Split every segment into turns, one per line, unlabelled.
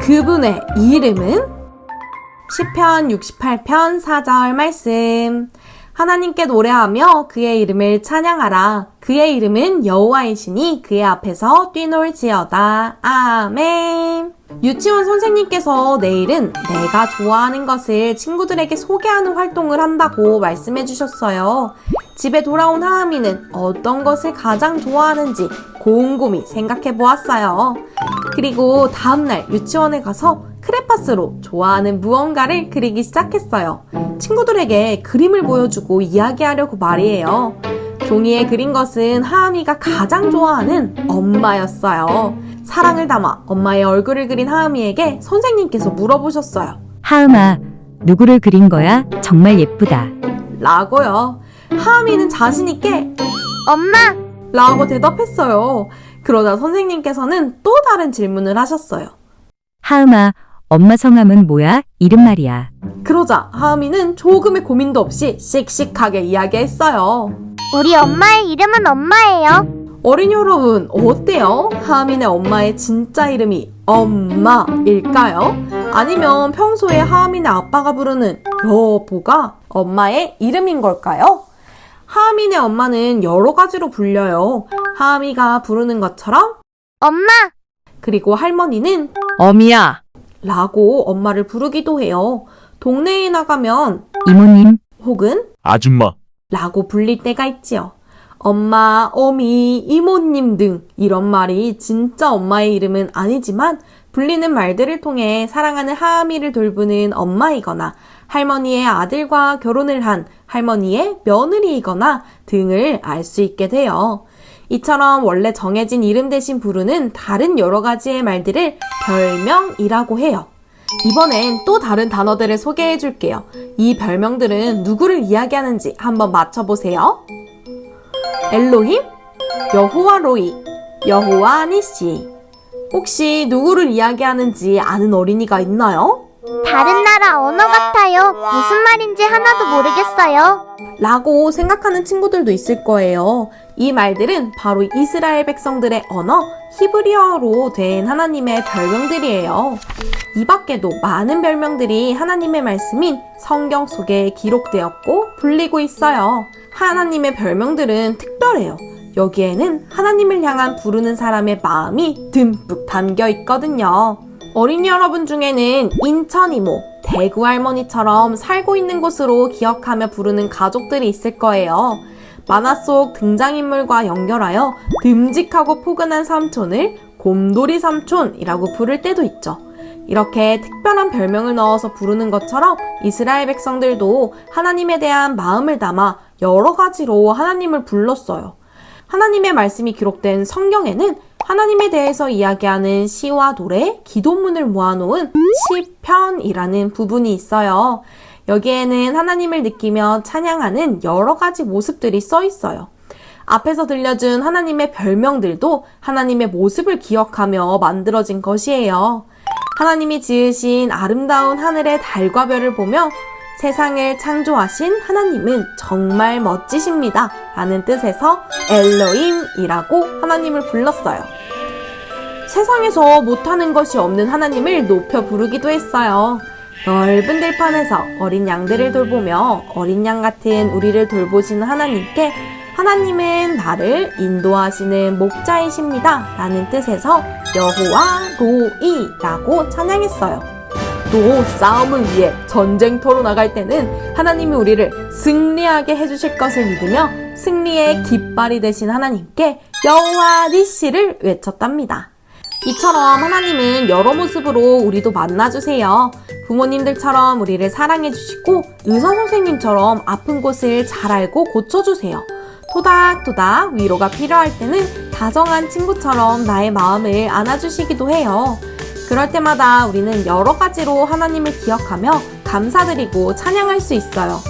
그분의 이름은? 시편 68편 4절 말씀. 하나님께 노래하며 그의 이름을 찬양하라. 그의 이름은 여호와이시니 그의 앞에서 뛰놀지어다. 아멘. 유치원 선생님께서 내일은 내가 좋아하는 것을 친구들에게 소개하는 활동을 한다고 말씀해 주셨어요. 집에 돌아온 하은이는 어떤 것을 가장 좋아하는지 곰곰이 생각해 보았어요. 그리고 다음날 유치원에 가서 크레파스로 좋아하는 무언가를 그리기 시작했어요. 친구들에게 그림을 보여주고 이야기하려고 말이에요. 종이에 그린 것은 하은이가 가장 좋아하는 엄마였어요. 사랑을 담아 엄마의 얼굴을 그린 하은이에게 선생님께서 물어보셨어요.
하은아, 누구를 그린 거야? 정말 예쁘다.
라고요. 하은이는 자신있게
엄마!
라고 대답했어요. 그러다 선생님께서는 또 다른 질문을 하셨어요.
하은아, 엄마 성함은 뭐야? 이름 말이야.
그러자 하은이는 조금의 고민도 없이 씩씩하게 이야기했어요.
우리 엄마의 이름은 엄마예요.
어린이 여러분, 어때요? 하은이네 엄마의 진짜 이름이 엄마일까요? 아니면 평소에 하은이네 아빠가 부르는 여보가 엄마의 이름인 걸까요? 하은이네 엄마는 여러 가지로 불려요. 하은이가 부르는 것처럼
엄마!
그리고 할머니는
어미야.
라고 엄마를 부르기도 해요. 동네에 나가면
이모님.
혹은
아줌마,
라고 불릴 때가 있지요. 엄마, 어미, 이모님 등 이런 말이 진짜 엄마의 이름은 아니지만 불리는 말들을 통해 사랑하는 하은이를 돌보는 엄마이거나 할머니의 아들과 결혼을 한 할머니의 며느리이거나 등을 알 수 있게 돼요. 이처럼 원래 정해진 이름 대신 부르는 다른 여러 가지의 말들을 별명이라고 해요. 이번엔 또 다른 단어들을 소개해 줄게요. 이 별명들은 누구를 이야기하는지 한번 맞춰보세요. 엘로힘, 여호와 로이, 여호와 니시. 혹시 누구를 이야기하는지 아는 어린이가 있나요?
다른 나라 언어 같아요. 무슨 말인지 하나도 모르겠어요.
라고 생각하는 친구들도 있을 거예요. 이 말들은 바로 이스라엘 백성들의 언어 히브리어로 된 하나님의 별명들이에요. 이 밖에도 많은 별명들이 하나님의 말씀인 성경 속에 기록되었고 불리고 있어요. 하나님의 별명들은 특별해요. 여기에는 하나님을 향한 부르는 사람의 마음이 듬뿍 담겨 있거든요. 어린이 여러분 중에는 인천 이모, 대구 할머니처럼 살고 있는 곳으로 기억하며 부르는 가족들이 있을 거예요. 만화 속 등장인물과 연결하여 듬직하고 포근한 삼촌을 곰돌이 삼촌이라고 부를 때도 있죠. 이렇게 특별한 별명을 넣어서 부르는 것처럼 이스라엘 백성들도 하나님에 대한 마음을 담아 여러 가지로 하나님을 불렀어요. 하나님의 말씀이 기록된 성경에는 하나님에 대해서 이야기하는 시와 노래, 기도문을 모아놓은 시편이라는 부분이 있어요. 여기에는 하나님을 느끼며 찬양하는 여러 가지 모습들이 써 있어요. 앞에서 들려준 하나님의 별명들도 하나님의 모습을 기억하며 만들어진 것이에요. 하나님이 지으신 아름다운 하늘의 달과 별을 보며 세상을 창조하신 하나님은 정말 멋지십니다 라는 뜻에서 엘로힘이라고 하나님을 불렀어요. 세상에서 못하는 것이 없는 하나님을 높여 부르기도 했어요. 넓은 들판에서 어린 양들을 돌보며 어린 양 같은 우리를 돌보시는 하나님께 하나님은 나를 인도하시는 목자이십니다 라는 뜻에서 여호와 로이라고 찬양했어요. 또 싸움을 위해 전쟁터로 나갈 때는 하나님이 우리를 승리하게 해주실 것을 믿으며 승리의 깃발이 되신 하나님께 여호와 니시를 외쳤답니다. 이처럼 하나님은 여러 모습으로 우리도 만나주세요. 부모님들처럼 우리를 사랑해주시고 의사선생님처럼 아픈 곳을 잘 알고 고쳐주세요. 토닥토닥 위로가 필요할 때는 다정한 친구처럼 나의 마음을 안아주시기도 해요. 그럴 때마다 우리는 여러 가지로 하나님을 기억하며 감사드리고 찬양할 수 있어요.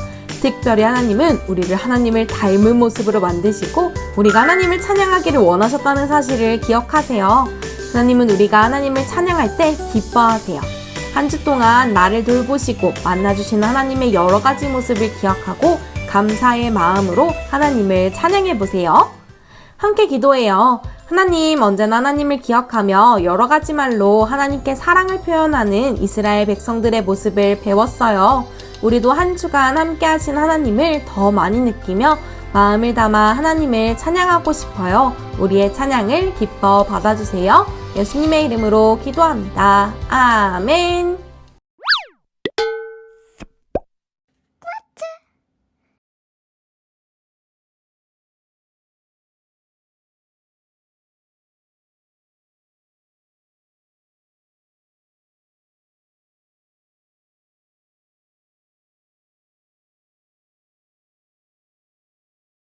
특별히 하나님은 우리를 하나님을 닮은 모습으로 만드시고 우리가 하나님을 찬양하기를 원하셨다는 사실을 기억하세요. 하나님은 우리가 하나님을 찬양할 때 기뻐하세요. 한 주 동안 나를 돌보시고 만나주시는 하나님의 여러 가지 모습을 기억하고 감사의 마음으로 하나님을 찬양해 보세요. 함께 기도해요. 하나님, 언제나 하나님을 기억하며 여러 가지 말로 하나님께 사랑을 표현하는 이스라엘 백성들의 모습을 배웠어요. 우리도 한 주간 함께 하신 하나님을 더 많이 느끼며 마음을 담아 하나님을 찬양하고 싶어요. 우리의 찬양을 기뻐 받아주세요. 예수님의 이름으로 기도합니다. 아멘.